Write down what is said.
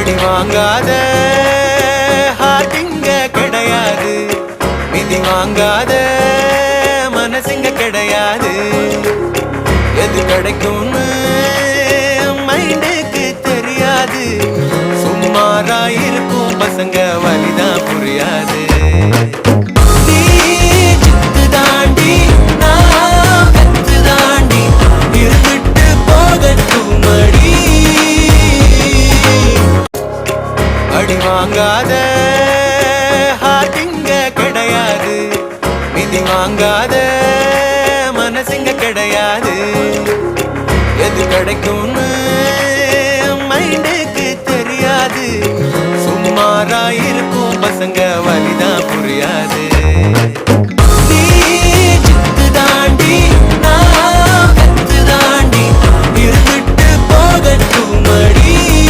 அடி வாங்காத ஹார்ட்டிங்க கிடையாது, மிதி வாங்காத மனசுங்க கிடையாது. எது கிடைக்கும்னு மைண்டுக்கு தெரியாது, சும்மாரா இருக்கும் பசங்க வலிதான் புரியாது. அடி வாங்காத ஹார்ட்டிங்க கிடையாது, மிதி வாங்காத மனசுங்க கிடையாது. எது கிடைக்கும்